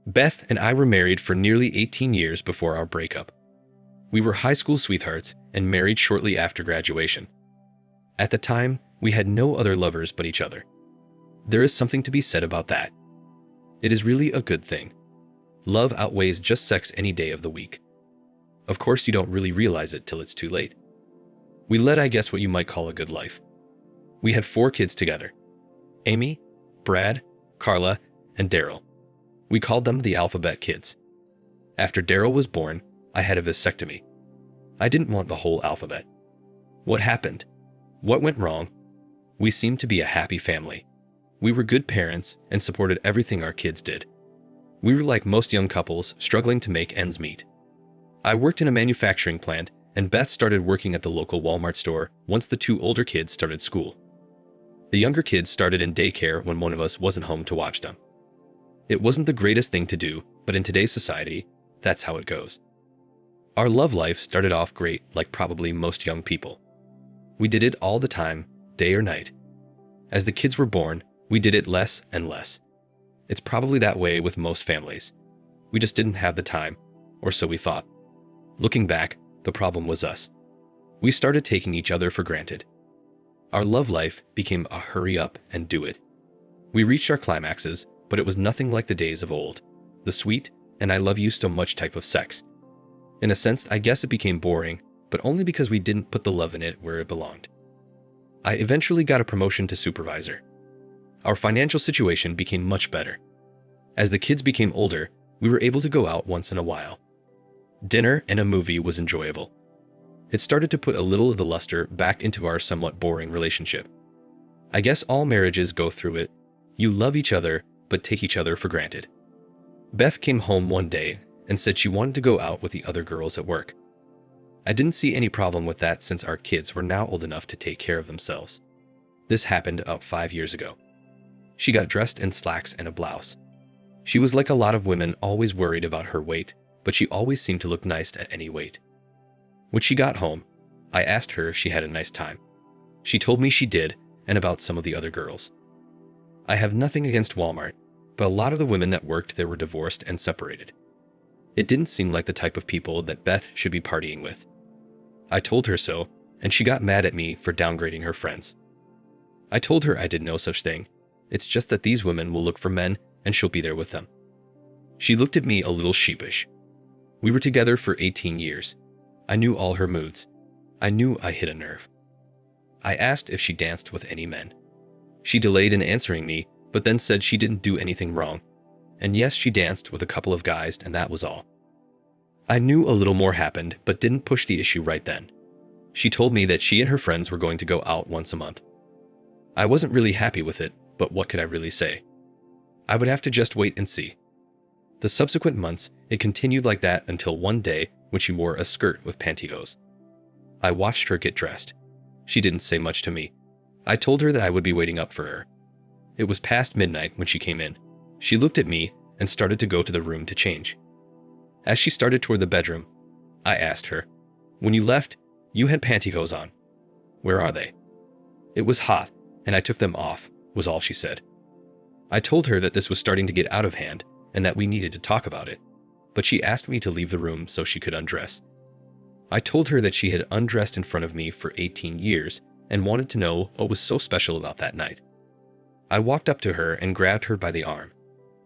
Beth and I were married for nearly 18 years before our breakup. We were high school sweethearts and married shortly after graduation. At the time, we had no other lovers but each other. There is something to be said about that. It is really a good thing. Love outweighs just sex any day of the week. Of course, you don't really realize it till it's too late. We led, I guess, what you might call a good life. We had 4 kids together: Amy, Brad, Carla, and Daryl. We called them the alphabet kids. After Daryl was born, I had a vasectomy. I didn't want the whole alphabet. What happened? What went wrong? We seemed to be a happy family. We were good parents and supported everything our kids did. We were like most young couples, struggling to make ends meet. I worked in a manufacturing plant, and Beth started working at the local Walmart store once the 2 older kids started school. The younger kids started in daycare when one of us wasn't home to watch them. It wasn't the greatest thing to do, but in today's society, that's how it goes. Our love life started off great, like probably most young people. We did it all the time, day or night. As the kids were born, we did it less and less. It's probably that way with most families. We just didn't have the time, or so we thought. Looking back, the problem was us. We started taking each other for granted. Our love life became a hurry up and do it. We reached our climaxes, but it was nothing like the days of old, the sweet and I love you so much type of sex. In a sense, I guess it became boring, but only because we didn't put the love in it where it belonged. I eventually got a promotion to supervisor. Our financial situation became much better. As the kids became older, we were able to go out once in a while. Dinner and a movie was enjoyable. It started to put a little of the luster back into our somewhat boring relationship. I guess all marriages go through it. You love each other, but take each other for granted. Beth came home one day and said she wanted to go out with the other girls at work. I didn't see any problem with that since our kids were now old enough to take care of themselves. This happened about 5 years ago. She got dressed in slacks and a blouse. She was like a lot of women, always worried about her weight, but she always seemed to look nice at any weight. When she got home, I asked her if she had a nice time. She told me she did, and about some of the other girls. I have nothing against Walmart, but a lot of the women that worked there were divorced and separated. It didn't seem like the type of people that Beth should be partying with. I told her so, and she got mad at me for downgrading her friends. I told her I did no such thing. It's just that these women will look for men, and she'll be there with them. She looked at me a little sheepish. We were together for 18 years. I knew all her moods. I knew I hit a nerve. I asked if she danced with any men. She delayed in answering me, but then said she didn't do anything wrong. And yes, she danced with a couple of guys, and that was all. I knew a little more happened, but didn't push the issue right then. She told me that she and her friends were going to go out once a month. I wasn't really happy with it, but what could I really say? I would have to just wait and see. The subsequent months, it continued like that until one day when she wore a skirt with pantyhose. I watched her get dressed. She didn't say much to me. I told her that I would be waiting up for her. It was past midnight when she came in. She looked at me and started to go to the room to change. As she started toward the bedroom, I asked her, "When you left, you had pantyhose on. Where are they?" "It was hot, and I took them off," was all she said. I told her that this was starting to get out of hand and that we needed to talk about it, but she asked me to leave the room so she could undress. I told her that she had undressed in front of me for 18 years and wanted to know what was so special about that night. I walked up to her and grabbed her by the arm.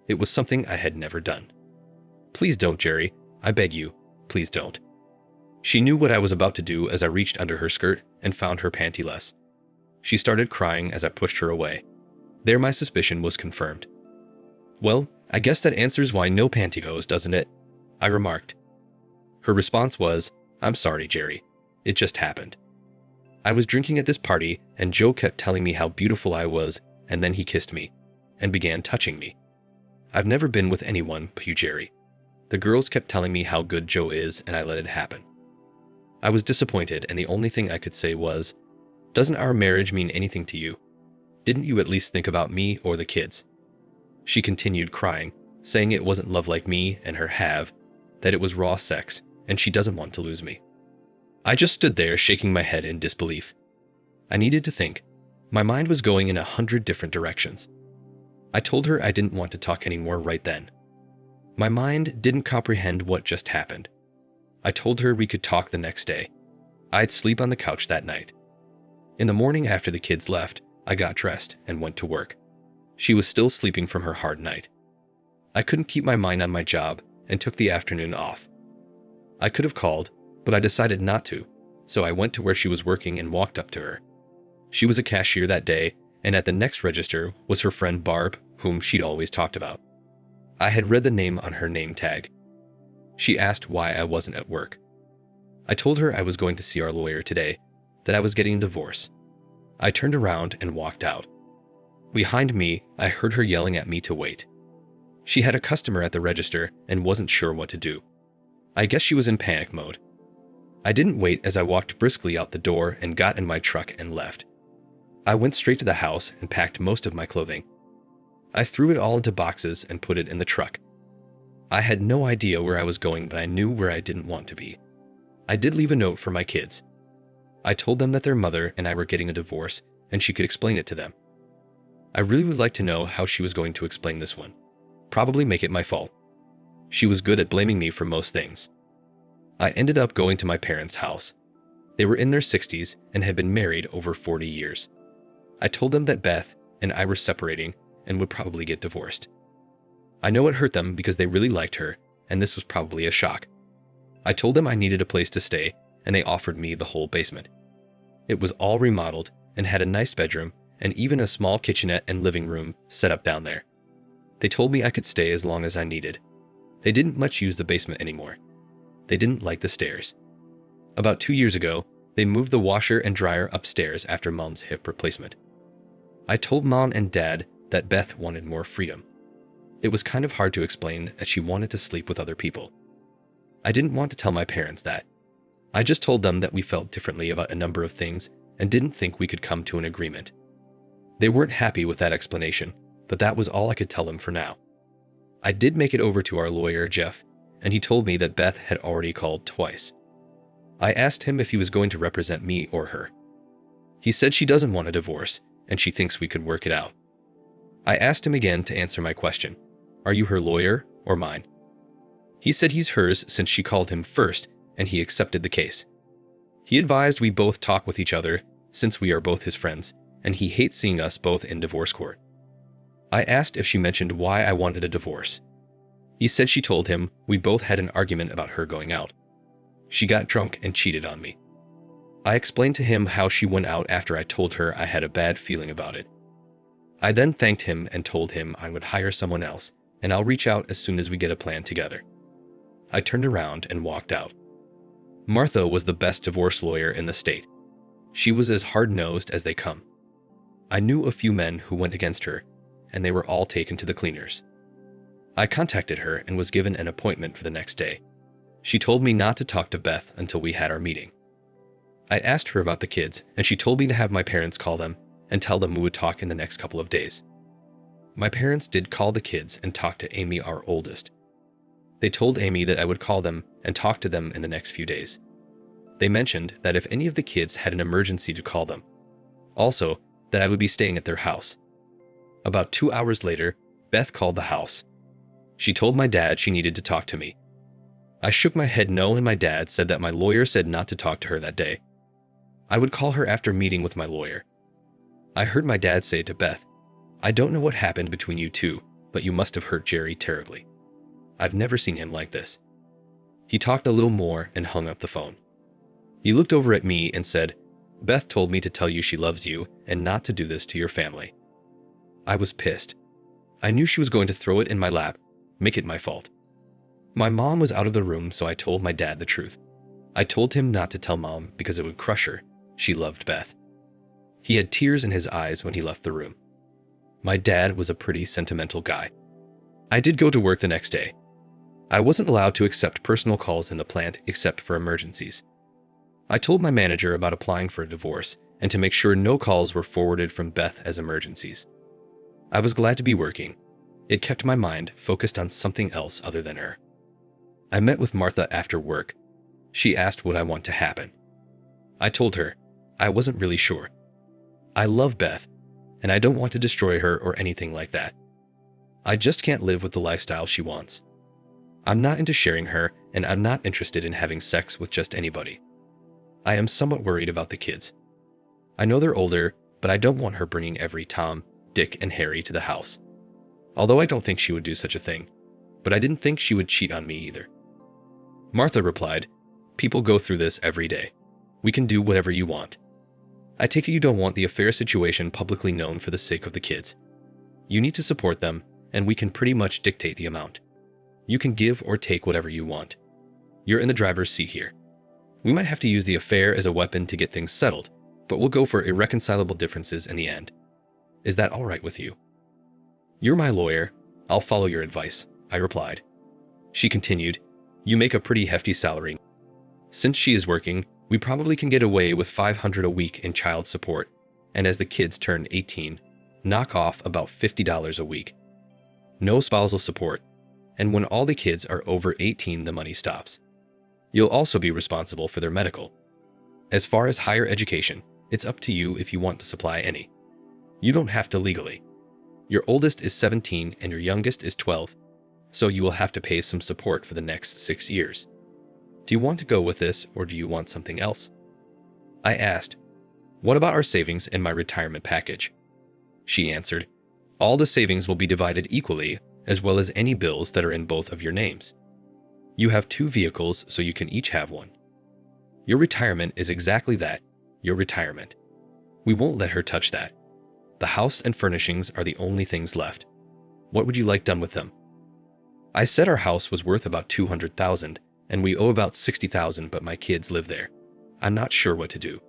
It was something I had never done. "Please don't, Jerry. I beg you, please don't." She knew what I was about to do as I reached under her skirt and found her pantyless. She started crying as I pushed her away. There my suspicion was confirmed. "Well, I guess that answers why no pantyhose, doesn't it?" I remarked. Her response was, "I'm sorry, Jerry. It just happened. I was drinking at this party and Joe kept telling me how beautiful I was, and then he kissed me and began touching me. I've never been with anyone but you, Jerry. The girls kept telling me how good Joe is, and I let it happen." I was disappointed, and the only thing I could say was, "Doesn't our marriage mean anything to you? Didn't you at least think about me or the kids?" She continued crying, saying it wasn't love like me and her have, that it was raw sex, and she doesn't want to lose me. I just stood there shaking my head in disbelief. I needed to think. My mind was going in 100 different directions. I told her I didn't want to talk anymore right then. My mind didn't comprehend what just happened. I told her we could talk the next day. I'd sleep on the couch that night. In the morning after the kids left, I got dressed and went to work. She was still sleeping from her hard night. I couldn't keep my mind on my job and took the afternoon off. I could have called, but I decided not to, so I went to where she was working and walked up to her. She was a cashier that day, and at the next register was her friend Barb, whom she'd always talked about. I had read the name on her name tag. She asked why I wasn't at work. I told her I was going to see our lawyer today, that I was getting a divorce. I turned around and walked out. Behind me, I heard her yelling at me to wait. She had a customer at the register and wasn't sure what to do. I guess she was in panic mode. I didn't wait as I walked briskly out the door and got in my truck and left. I went straight to the house and packed most of my clothing. I threw it all into boxes and put it in the truck. I had no idea where I was going, but I knew where I didn't want to be. I did leave a note for my kids. I told them that their mother and I were getting a divorce and she could explain it to them. I really would like to know how she was going to explain this one. Probably make it my fault. She was good at blaming me for most things. I ended up going to my parents' house. They were in their 60s and had been married over 40 years. I told them that Beth and I were separating and would probably get divorced. I know it hurt them because they really liked her, and this was probably a shock. I told them I needed a place to stay, and they offered me the whole basement. It was all remodeled and had a nice bedroom and even a small kitchenette and living room set up down there. They told me I could stay as long as I needed. They didn't much use the basement anymore. They didn't like the stairs. About 2 years ago, they moved the washer and dryer upstairs after Mom's hip replacement. I told Mom and Dad that Beth wanted more freedom. It was kind of hard to explain that she wanted to sleep with other people. I didn't want to tell my parents that. I just told them that we felt differently about a number of things and didn't think we could come to an agreement. They weren't happy with that explanation, but that was all I could tell them for now. I did make it over to our lawyer, Jeff, and he told me that Beth had already called twice. I asked him if he was going to represent me or her. He said she doesn't want a divorce, and she thinks we could work it out. I asked him again to answer my question. Are you her lawyer or mine? He said he's hers since she called him first, and he accepted the case. He advised we both talk with each other since we are both his friends, and he hates seeing us both in divorce court. I asked if she mentioned why I wanted a divorce. He said she told him we both had an argument about her going out. She got drunk and cheated on me. I explained to him how she went out after I told her I had a bad feeling about it. I then thanked him and told him I would hire someone else, and I'll reach out as soon as we get a plan together. I turned around and walked out. Martha was the best divorce lawyer in the state. She was as hard-nosed as they come. I knew a few men who went against her, and they were all taken to the cleaners. I contacted her and was given an appointment for the next day. She told me not to talk to Beth until we had our meeting. I asked her about the kids, and she told me to have my parents call them and tell them we would talk in the next couple of days. My parents did call the kids and talk to Amy, our oldest. They told Amy that I would call them and talk to them in the next few days. They mentioned that if any of the kids had an emergency to call them. Also, that I would be staying at their house. About 2 hours later, Beth called the house. She told my dad she needed to talk to me. I shook my head no, and my dad said that my lawyer said not to talk to her that day. I would call her after meeting with my lawyer. I heard my dad say to Beth, I don't know what happened between you two, but you must have hurt Jerry terribly. I've never seen him like this. He talked a little more and hung up the phone. He looked over at me and said, Beth told me to tell you she loves you and not to do this to your family. I was pissed. I knew she was going to throw it in my lap, make it my fault. My mom was out of the room, so I told my dad the truth. I told him not to tell Mom because it would crush her. She loved Beth. He had tears in his eyes when he left the room. My dad was a pretty sentimental guy. I did go to work the next day. I wasn't allowed to accept personal calls in the plant except for emergencies. I told my manager about applying for a divorce and to make sure no calls were forwarded from Beth as emergencies. I was glad to be working. It kept my mind focused on something else other than her. I met with Martha after work. She asked what I want to happen. I told her I wasn't really sure. I love Beth, and I don't want to destroy her or anything like that. I just can't live with the lifestyle she wants. I'm not into sharing her, and I'm not interested in having sex with just anybody. I am somewhat worried about the kids. I know they're older, but I don't want her bringing every Tom, Dick, and Harry to the house. Although I don't think she would do such a thing, but I didn't think she would cheat on me either. Martha replied, "People go through this every day. We can do whatever you want. I take it you don't want the affair situation publicly known for the sake of the kids. You need to support them, and we can pretty much dictate the amount. You can give or take whatever you want. You're in the driver's seat here. We might have to use the affair as a weapon to get things settled, but we'll go for irreconcilable differences in the end. Is that all right with you?" "You're my lawyer. I'll follow your advice," I replied. She continued, "You make a pretty hefty salary. Since she is working, we probably can get away with $500 a week in child support, and as the kids turn 18, knock off about $50 a week. No spousal support, and when all the kids are over 18, the money stops. You'll also be responsible for their medical. As far as higher education, it's up to you if you want to supply any. You don't have to legally. Your oldest is 17 and your youngest is 12, so you will have to pay some support for the next 6 years. Do you want to go with this, or do you want something else?" I asked, "What about our savings and my retirement package?" She answered, "All the savings will be divided equally, as well as any bills that are in both of your names. You have 2 vehicles, so you can each have one. Your retirement is exactly that, your retirement. We won't let her touch that. The house and furnishings are the only things left. What would you like done with them?" I said our house was worth about $200,000, and we owe about $60,000, but my kids live there. I'm not sure what to do.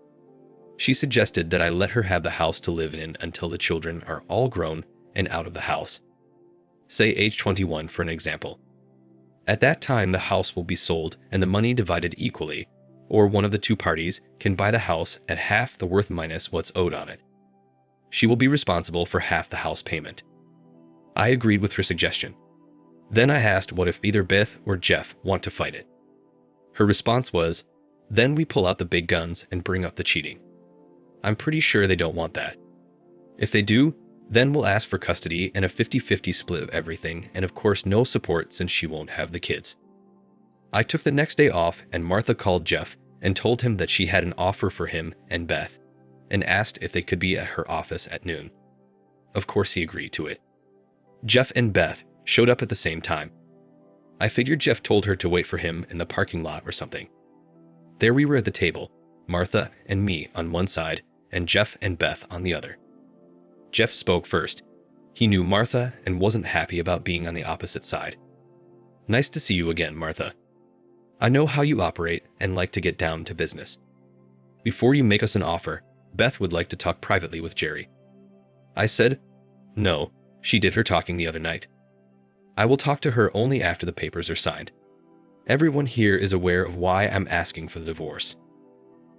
She suggested that I let her have the house to live in until the children are all grown and out of the house. Say age 21 for an example. At that time, the house will be sold and the money divided equally, or one of the 2 parties can buy the house at half the worth minus what's owed on it. She will be responsible for half the house payment. I agreed with her suggestion. Then I asked what if either Beth or Jeff want to fight it. Her response was, "Then we pull out the big guns and bring up the cheating. I'm pretty sure they don't want that. If they do, then we'll ask for custody and a 50-50 split of everything, and of course no support since she won't have the kids." I took the next day off, and Martha called Jeff and told him that she had an offer for him and Beth, and asked if they could be at her office at noon. Of course he agreed to it. Jeff and Beth showed up at the same time. I figured Jeff told her to wait for him in the parking lot or something. There we were at the table, Martha and me on one side, and Jeff and Beth on the other. Jeff spoke first. He knew Martha and wasn't happy about being on the opposite side. "Nice to see you again, Martha. I know how you operate and like to get down to business. Before you make us an offer, Beth would like to talk privately with Jerry." I said, "No, she did her talking the other night. I will talk to her only after the papers are signed. Everyone here is aware of why I'm asking for the divorce."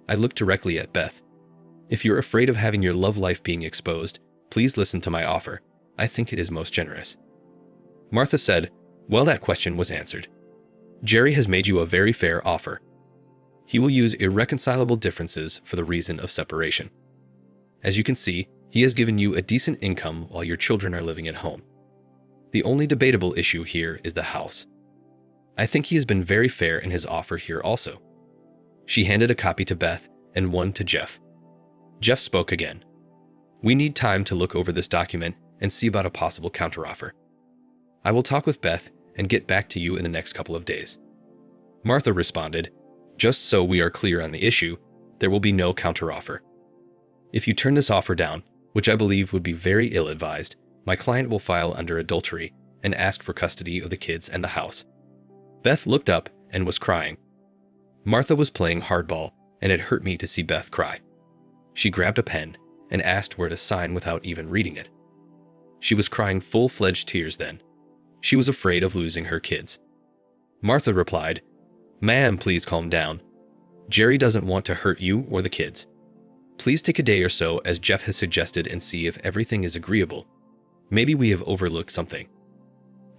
I looked directly at Beth. "If you're afraid of having your love life being exposed, please listen to my offer. I think it is most generous." Martha said, "Well, that question was answered. Jerry has made you a very fair offer. He will use irreconcilable differences for the reason of separation. As you can see, he has given you a decent income while your children are living at home. The only debatable issue here is the house. I think he has been very fair in his offer here also." She handed a copy to Beth and one to Jeff. Jeff spoke again. "We need time to look over this document and see about a possible counteroffer. I will talk with Beth and get back to you in the next couple of days." Martha responded, "Just so we are clear on the issue, there will be no counteroffer. If you turn this offer down, which I believe would be very ill-advised, my client will file under adultery and ask for custody of the kids and the house." Beth looked up and was crying. Martha was playing hardball, and it hurt me to see Beth cry. She grabbed a pen and asked where to sign without even reading it. She was crying full-fledged tears then. She was afraid of losing her kids. Martha replied, "Ma'am, please calm down. Jerry doesn't want to hurt you or the kids. Please take a day or so, as Jeff has suggested, and see if everything is agreeable. Maybe we have overlooked something.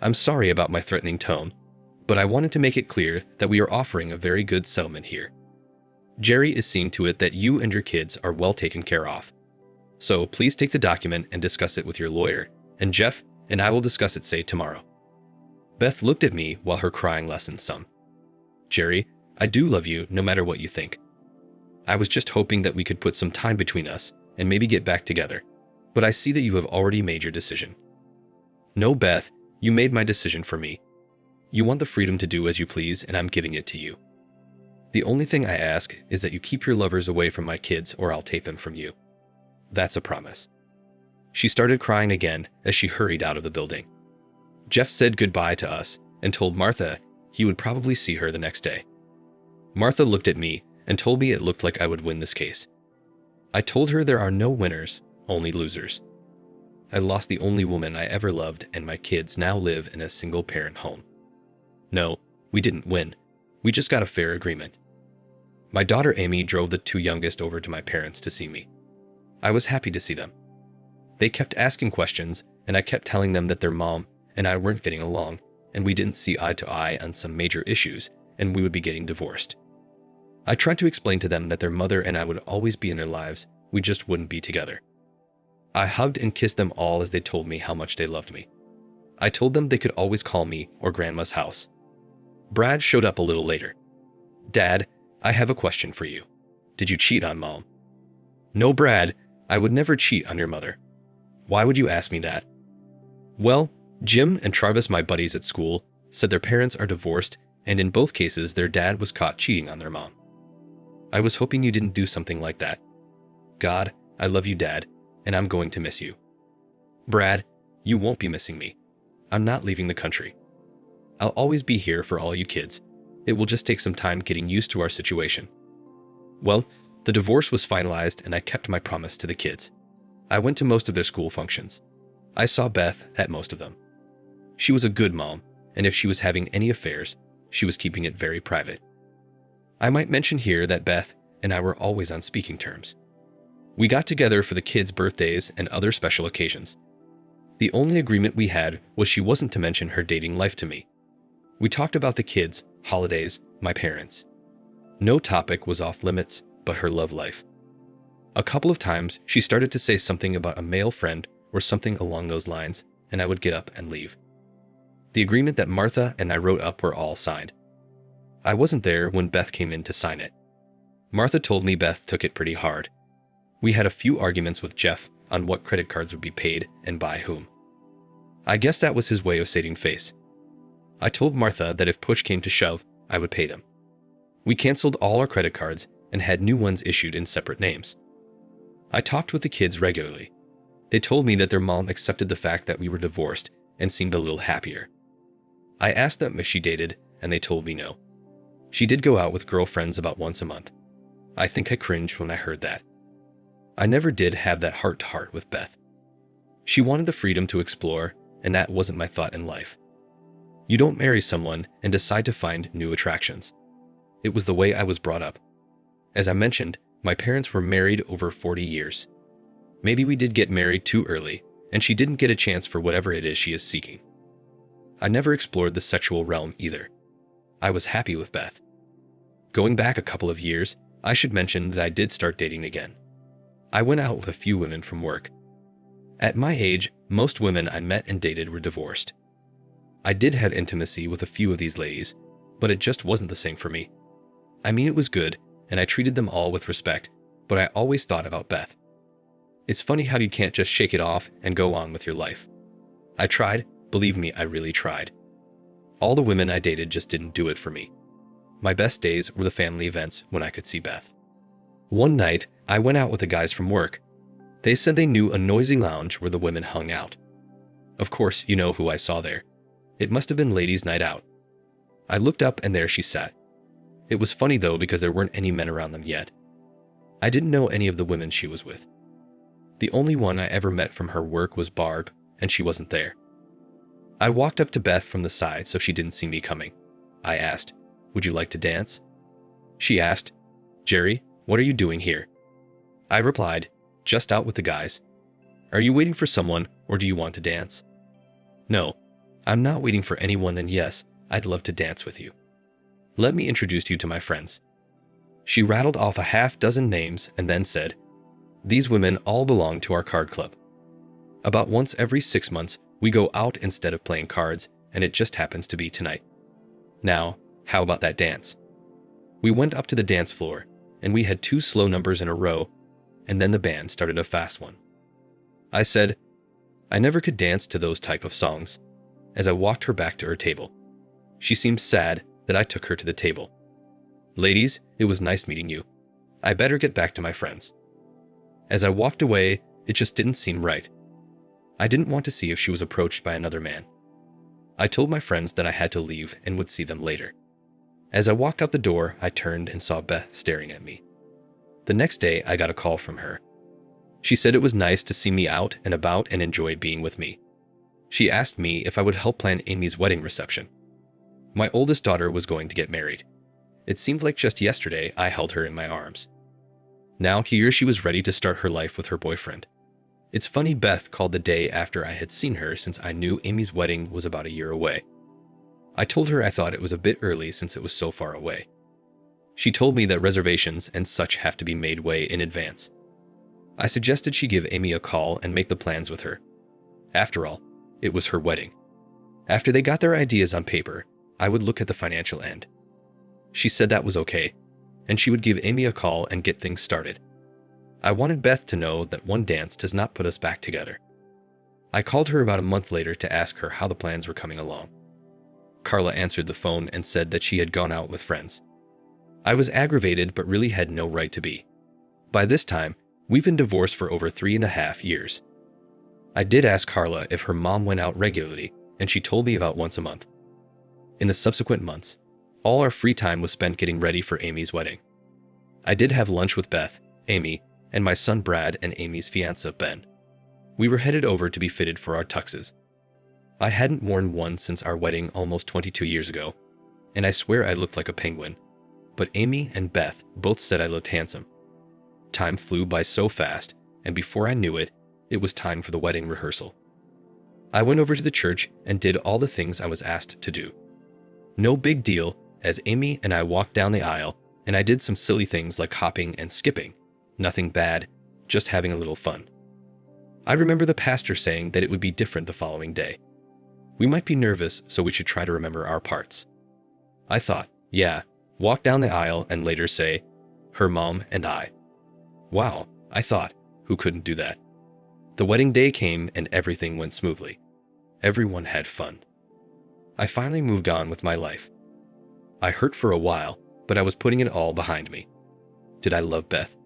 I'm sorry about my threatening tone, but I wanted to make it clear that we are offering a very good settlement here. Jerry is seeing to it that you and your kids are well taken care of. So please take the document and discuss it with your lawyer, and Jeff and I will discuss it, say, tomorrow." Beth looked at me while her crying lessened some. Jerry, I do love you no matter what you think. I was just hoping that we could put some time between us and maybe get back together, but I see that you have already made your decision. No, Beth, you made my decision for me. You want the freedom to do as you please, and I'm giving it to you. The only thing I ask is that you keep your lovers away from my kids or I'll take them from you. That's a promise. She started crying again as she hurried out of the building. Jeff said goodbye to us and told Martha he would probably see her the next day. Martha looked at me and told me it looked like I would win this case. I told her there are no winners, only losers. I lost the only woman I ever loved, and my kids now live in a single-parent home. No, we didn't win. We just got a fair agreement. My daughter Amy drove the two youngest over to my parents to see me. I was happy to see them. They kept asking questions, and I kept telling them that their mom and I weren't getting along, and we didn't see eye to eye on some major issues, and we would be getting divorced. I tried to explain to them that their mother and I would always be in their lives, we just wouldn't be together. I hugged and kissed them all as they told me how much they loved me. I told them they could always call me or Grandma's house. Brad showed up a little later. Dad, I have a question for you. Did you cheat on Mom? No, Brad, I would never cheat on your mother. Why would you ask me that? Well, Jim and Travis, my buddies at school, said their parents are divorced, and in both cases their dad was caught cheating on their mom. I was hoping you didn't do something like that. God, I love you, Dad, and I'm going to miss you. Brad, you won't be missing me. I'm not leaving the country. I'll always be here for all you kids. It will just take some time getting used to our situation. Well, the divorce was finalized and I kept my promise to the kids. I went to most of their school functions. I saw Beth at most of them. She was a good mom, and if she was having any affairs, she was keeping it very private. I might mention here that Beth and I were always on speaking terms. We got together for the kids' birthdays and other special occasions. The only agreement we had was she wasn't to mention her dating life to me. We talked about the kids, holidays, my parents. No topic was off limits but her love life. A couple of times she started to say something about a male friend or something along those lines, and I would get up and leave. The agreement that Martha and I wrote up were all signed. I wasn't there when Beth came in to sign it. Martha told me Beth took it pretty hard. We had a few arguments with Jeff on what credit cards would be paid and by whom. I guess that was his way of saving face. I told Martha that if push came to shove, I would pay them. We canceled all our credit cards and had new ones issued in separate names. I talked with the kids regularly. They told me that their mom accepted the fact that we were divorced and seemed a little happier. I asked them if she dated, and they told me no. She did go out with girlfriends about once a month. I think I cringed when I heard that. I never did have that heart-to-heart with Beth. She wanted the freedom to explore, and that wasn't my thought in life. You don't marry someone and decide to find new attractions. It was the way I was brought up. As I mentioned, my parents were married over 40 years. Maybe we did get married too early, and she didn't get a chance for whatever it is she is seeking. I never explored the sexual realm either. I was happy with Beth. Going back a couple of years, I should mention that I did start dating again. I went out with a few women from work. At my age, most women I met and dated were divorced. I did have intimacy with a few of these ladies, but it just wasn't the same for me. I mean, it was good, and I treated them all with respect, but I always thought about Beth. It's funny how you can't just shake it off and go on with your life. I tried, believe me, I really tried. All the women I dated just didn't do it for me. My best days were the family events when I could see Beth. One night, I went out with the guys from work. They said they knew a noisy lounge where the women hung out. Of course, you know who I saw there. It must have been ladies' night out. I looked up and there she sat. It was funny though because there weren't any men around them yet. I didn't know any of the women she was with. The only one I ever met from her work was Barb, and she wasn't there. I walked up to Beth from the side so she didn't see me coming. I asked, "Would you like to dance?" She asked, "Jerry, what are you doing here?" I replied, "Just out with the guys." "Are you waiting for someone, or do you want to dance?" "No, I'm not waiting for anyone, and yes, I'd love to dance with you. Let me introduce you to my friends." She rattled off a half-dozen names and then said, "These women all belong to our card club. About once every 6 months, we go out instead of playing cards, and it just happens to be tonight. Now, how about that dance? We went up to the dance floor, and we had 2 slow numbers in a row, and then the band started a fast one. I said, I never could dance to those type of songs, as I walked her back to her table. She seemed sad that I took her to the table. Ladies, it was nice meeting you. I better get back to my friends. As I walked away, it just didn't seem right. I didn't want to see if she was approached by another man. I told my friends that I had to leave and would see them later. As I walked out the door, I turned and saw Beth staring at me. The next day, I got a call from her. She said it was nice to see me out and about and enjoyed being with me. She asked me if I would help plan Amy's wedding reception. My oldest daughter was going to get married. It seemed like just yesterday I held her in my arms. Now here she was ready to start her life with her boyfriend. It's funny Beth called the day after I had seen her since I knew Amy's wedding was about a year away. I told her I thought it was a bit early since it was so far away. She told me that reservations and such have to be made way in advance. I suggested she give Amy a call and make the plans with her. After all, it was her wedding. After they got their ideas on paper, I would look at the financial end. She said that was okay, and she would give Amy a call and get things started. I wanted Beth to know that one dance does not put us back together. I called her about a month later to ask her how the plans were coming along. Carla answered the phone and said that she had gone out with friends. I was aggravated but really had no right to be. By this time, we've been divorced for over 3.5 years. I did ask Carla if her mom went out regularly, and she told me about once a month. In the subsequent months, all our free time was spent getting ready for Amy's wedding. I did have lunch with Beth, Amy, and my son Brad and Amy's fiancé Ben. We were headed over to be fitted for our tuxes. I hadn't worn one since our wedding almost 22 years ago, and I swear I looked like a penguin, but Amy and Beth both said I looked handsome. Time flew by so fast, and before I knew it, it was time for the wedding rehearsal. I went over to the church and did all the things I was asked to do. No big deal, as Amy and I walked down the aisle, and I did some silly things like hopping and skipping. Nothing bad, just having a little fun. I remember the pastor saying that it would be different the following day. We might be nervous, so we should try to remember our parts. I thought, yeah, walk down the aisle and later say, her mom and I. Wow, I thought, who couldn't do that? The wedding day came and everything went smoothly. Everyone had fun. I finally moved on with my life. I hurt for a while, but I was putting it all behind me. Did I love Beth?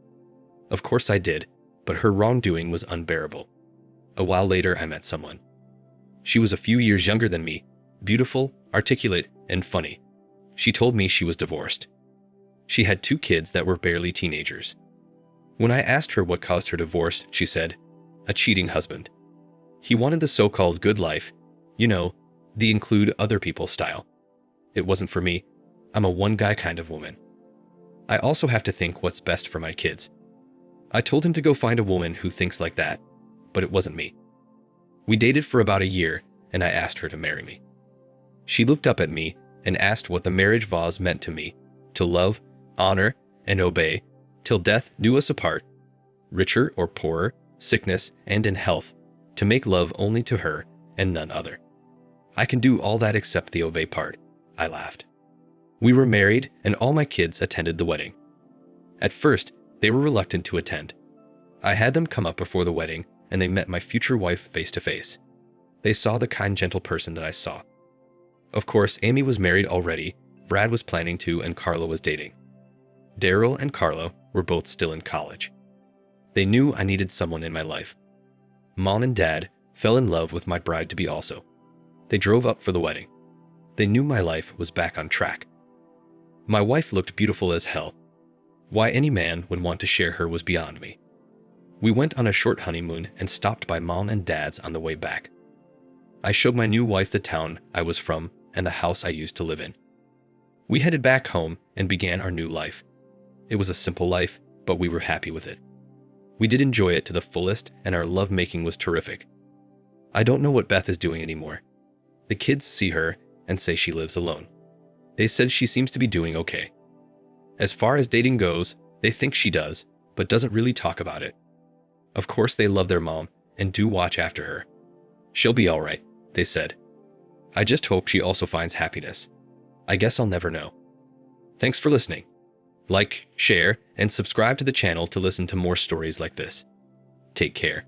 Of course I did, but her wrongdoing was unbearable. A while later, I met someone. She was a few years younger than me, beautiful, articulate, and funny. She told me she was divorced. She had 2 kids that were barely teenagers. When I asked her what caused her divorce, she said, a cheating husband. He wanted the so-called good life, you know, the include other people style. It wasn't for me. I'm a one-guy kind of woman. I also have to think what's best for my kids. I told him to go find a woman who thinks like that, but it wasn't me. We dated for about a year, and I asked her to marry me. She looked up at me and asked what the marriage vows meant to me, to love, honor, and obey, till death do us apart, richer or poorer, sickness and in health, to make love only to her and none other. I can do all that except the obey part, I laughed. We were married, and all my kids attended the wedding. At first, they were reluctant to attend. I had them come up before the wedding, and they met my future wife face to face. They saw the kind, gentle person that I saw. Of course, Amy was married already, Brad was planning to, and Carla was dating. Daryl and Carla were both still in college. They knew I needed someone in my life. Mom and Dad fell in love with my bride-to-be also. They drove up for the wedding. They knew my life was back on track. My wife looked beautiful as hell. Why any man would want to share her was beyond me. We went on a short honeymoon and stopped by Mom and Dad's on the way back. I showed my new wife the town I was from and the house I used to live in. We headed back home and began our new life. It was a simple life, but we were happy with it. We did enjoy it to the fullest, and our lovemaking was terrific. I don't know what Beth is doing anymore. The kids see her and say she lives alone. They said she seems to be doing okay. As far as dating goes, they think she does, but doesn't really talk about it. Of course they love their mom and do watch after her. She'll be all right, they said. I just hope she also finds happiness. I guess I'll never know. Thanks for listening. Like, share, and subscribe to the channel to listen to more stories like this. Take care.